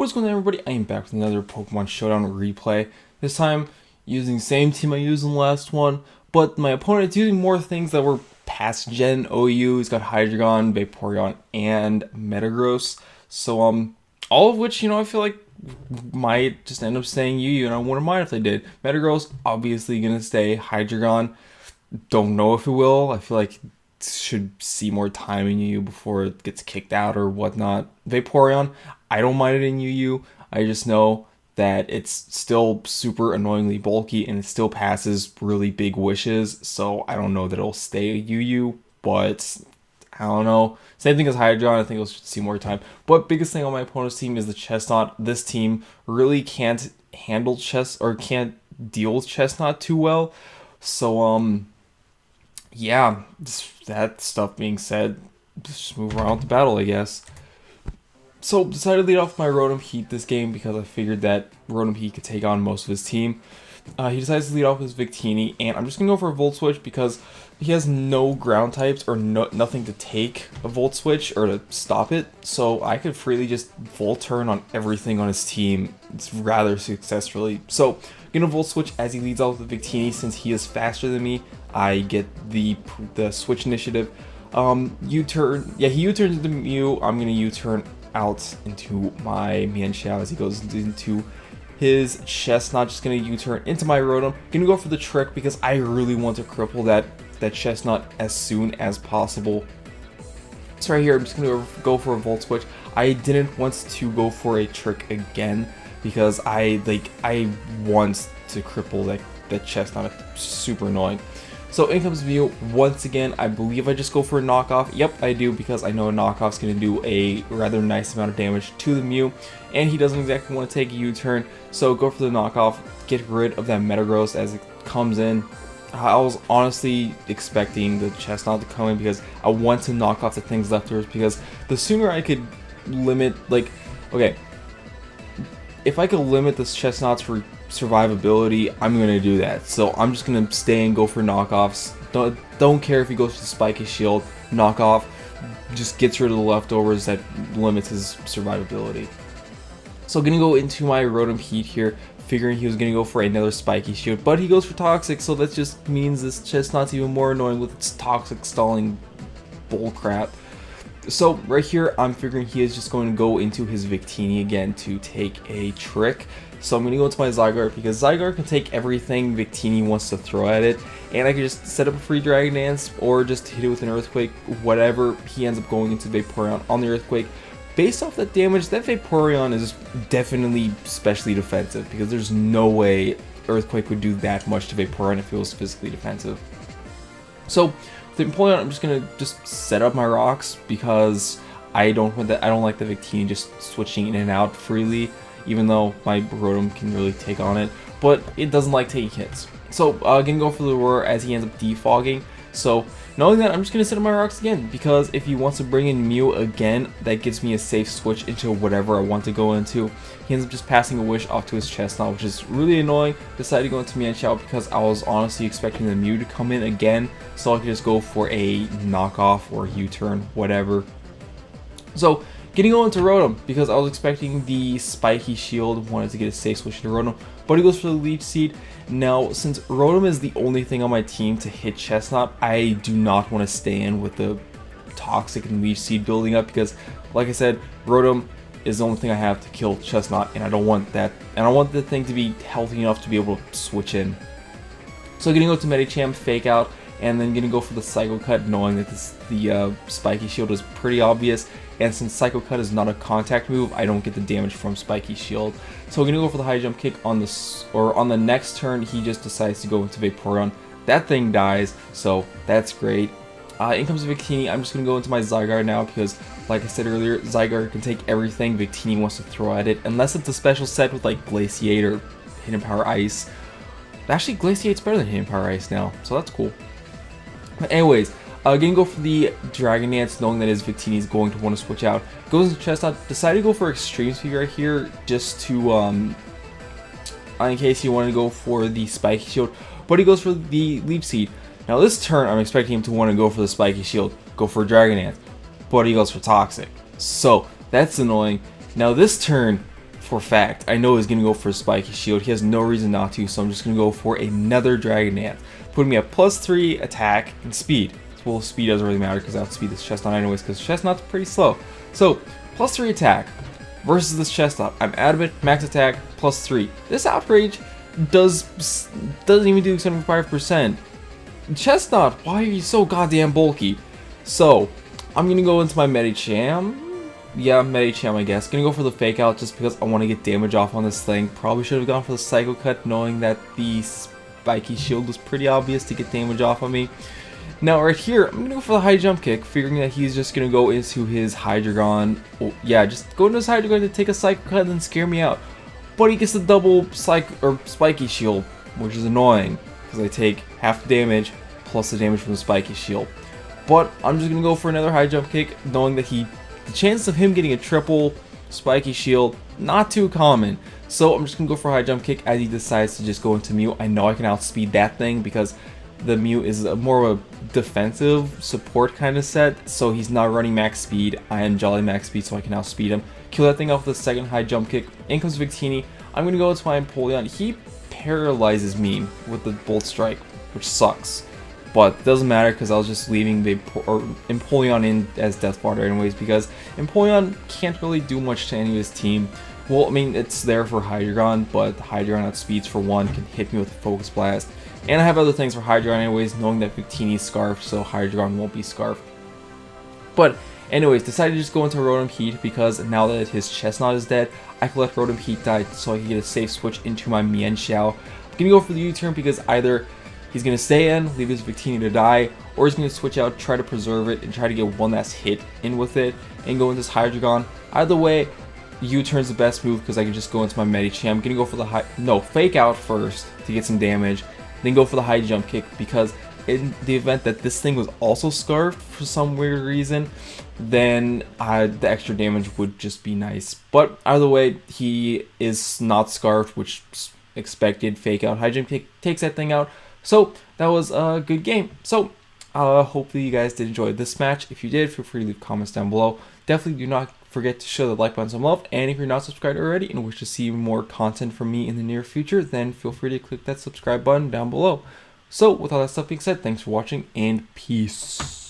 What's going on, everybody? I am back with another Pokemon Showdown replay. This time, using the same team I used in the last one, but my opponent's using more things that were past gen OU. He's got Hydreigon, Vaporeon, and Metagross. So, all of which, I feel like might just end up staying UU, and I wouldn't mind if they did. Metagross, obviously gonna stay. Hydreigon, don't know if it will. I feel like should see more time in UU before it gets kicked out or whatnot. Vaporeon, I don't mind it in UU. I just know that it's still super annoyingly bulky and it still passes really big wishes, so I don't know that it'll stay UU, but I don't know. Same thing as Hydreigon, I think it'll see more time. But biggest thing on my opponent's team is the Chesnaught. This team really can't handle can't deal with Chesnaught too well. So yeah, that stuff being said, just move around the battle, I guess. So, decided to lead off my Rotom Heat this game because I figured that Rotom Heat could take on most of his team. He decides to lead off with Victini, and I'm just going to go for a Volt Switch because he has no ground types or nothing to take a Volt Switch or to stop it. So, I could freely just Volt Turn on everything on his team rather successfully. So, going to Volt Switch as he leads off with Victini. Since he is faster than me, I get the Switch initiative. U-turn. Yeah, he U-turns into Mew. I'm going to U-turn out into my Mienshao as he goes into his Chesnaught. Just gonna U-turn into my Rotom. Gonna go for the trick because I really want to cripple that Chesnaught as soon as possible. So right here, I'm just gonna go for a Volt Switch. I didn't want to go for a trick again because I want to cripple that Chesnaught. It's super annoying. So in comes Mew once again. I believe I just go for a knockoff. Yep, I do, because I know a knockoff's going to do a rather nice amount of damage to the Mew, and he doesn't exactly want to take a U-turn, so go for the knockoff, get rid of that Metagross as it comes in. I was honestly expecting the Chesnaught to come in because I want to knock off the things lefters, because the sooner I could limit, okay, if I could limit this Chesnaught's survivability, I'm gonna do that. So I'm just gonna stay and go for knockoffs. Don't care if he goes for the Spiky Shield. Knockoff just gets rid of the leftovers that limits his survivability. So gonna go into my Rotom Heat here, figuring he was gonna go for another Spiky Shield, but he goes for Toxic, so that just means this Chesnaught's even more annoying with its Toxic stalling bullcrap. So right here, I'm figuring he is just going to go into his Victini again to take a trick. So I'm going to go into my Zygarde because Zygarde can take everything Victini wants to throw at it, and I can just set up a free Dragon Dance or just hit it with an Earthquake, whatever. He ends up going into Vaporeon on the Earthquake. Based off that damage, that Vaporeon is definitely specially defensive because there's no way Earthquake would do that much to Vaporeon if it was physically defensive. So the Vaporeon, I'm just gonna set up my rocks because I don't like the Victini just switching in and out freely, even though my Rotom can really take on it, but it doesn't like taking hits. So gonna go for the Roar as he ends up defogging. So knowing that, I'm just gonna set up my rocks again because if he wants to bring in Mew again, that gives me a safe switch into whatever I want to go into. He ends up just passing a Wish off to his Chesnaught, which is really annoying. Decided to go into Mienshao because I was honestly expecting the Mew to come in again, so I could just go for a knockoff or U-turn, whatever. So getting on to Rotom because I was expecting the Spiky Shield, wanted to get a safe switch into Rotom, but he goes for the Leech Seed. Now, since Rotom is the only thing on my team to hit Chesnaught, I do not want to stay in with the Toxic and Leech Seed building up because, like I said, Rotom is the only thing I have to kill Chesnaught, and I don't want that. And I want the thing to be healthy enough to be able to switch in. So I'm gonna go to Medicham, Fake Out, and then gonna go for the Psycho Cut, knowing that the Spiky Shield is pretty obvious. And since Psycho Cut is not a contact move, I don't get the damage from Spiky Shield. So we're gonna go for the High Jump Kick on the next turn. He just decides to go into Vaporeon. That thing dies, so that's great. In comes Victini. I'm just gonna go into my Zygarde now because, like I said earlier, Zygarde can take everything Victini wants to throw at it, unless it's a special set with like Glaciate or Hidden Power Ice. Actually, Glaciate's better than Hidden Power Ice now, so that's cool. But anyways, gonna go for the Dragon Dance, knowing that his Victini is going to want to switch out. Goes into Chesnaught, decided to go for Extreme Speed right here, just to, in case he wanted to go for the Spiky Shield, but he goes for the Leech Seed. Now this turn, I'm expecting him to want to go for the Spiky Shield, go for a Dragon Dance, but he goes for Toxic. So, that's annoying. Now this turn, for a fact, I know he's going to go for a spiky shield. He has no reason not to, so I'm just going to go for another Dragon Dance, putting me at +3 attack and speed. Well, speed doesn't really matter because I outspeed this Chesnaught anyways, because Chesnaught's pretty slow. So, +3 attack versus this Chesnaught. I'm adamant, max attack, +3. This outrage doesn't even do 75%. Chesnaught, why are you so goddamn bulky? So, I'm gonna go into my Medicham. Yeah, Medicham, I guess. Gonna go for the fake out just because I want to get damage off on this thing. Probably should have gone for the Psycho Cut, knowing that the spiky shield was pretty obvious to get damage off on me. Now right here, I'm gonna go for the high jump kick, figuring that he's just gonna go into his Hydreigon. Oh, yeah, just go into his Hydreigon to take a Psycho Cut and then scare me out. But he gets the double spiky shield, which is annoying because I take half the damage plus the damage from the spiky shield. But I'm just gonna go for another high jump kick, knowing that the chances of him getting a triple spiky shield, not too common. So I'm just gonna go for a high jump kick as he decides to just go into Mew. I know I can outspeed that thing because the Mew is more of a defensive support kind of set, so he's not running max speed. I am Jolly max speed, so I can outspeed him. Kill that thing off with the second high jump kick. In comes Victini. I'm going to go into my Empoleon. He paralyzes me with the Bolt Strike, which sucks. But it doesn't matter because I was just leaving Empoleon in as Death Water anyways, because Empoleon can't really do much to any of his team. Well, I mean, it's there for Hydreigon, but Hydreigon outspeeds for one, can hit me with a Focus Blast. And I have other things for Hydreigon anyways, knowing that Victini is Scarfed, so Hydreigon won't be Scarfed. But anyways, decided to just go into Rotom Heat because now that his Chesnaught is dead, I can let Rotom Heat die so I can get a safe switch into my Mienshao. I'm going to go for the U-turn because either he's going to stay in, leave his Victini to die, or he's going to switch out, try to preserve it, and try to get one last hit in with it, and go into this Hydreigon. Either way, U-turn's the best move because I can just go into my Medicham. I'm going to go for the fake out first to get some damage, then go for the high jump kick because in the event that this thing was also scarfed for some weird reason, then the extra damage would just be nice. But either way, he is not scarfed, which is expected. Fake out, high jump kick takes that thing out. So that was a good game. So hopefully you guys did enjoy this match. If you did, feel free to leave comments down below. Definitely do not forget to show the like button some love, and if you're not subscribed already and wish to see more content from me in the near future, then feel free to click that subscribe button down below. So with all that stuff being said, thanks for watching and peace.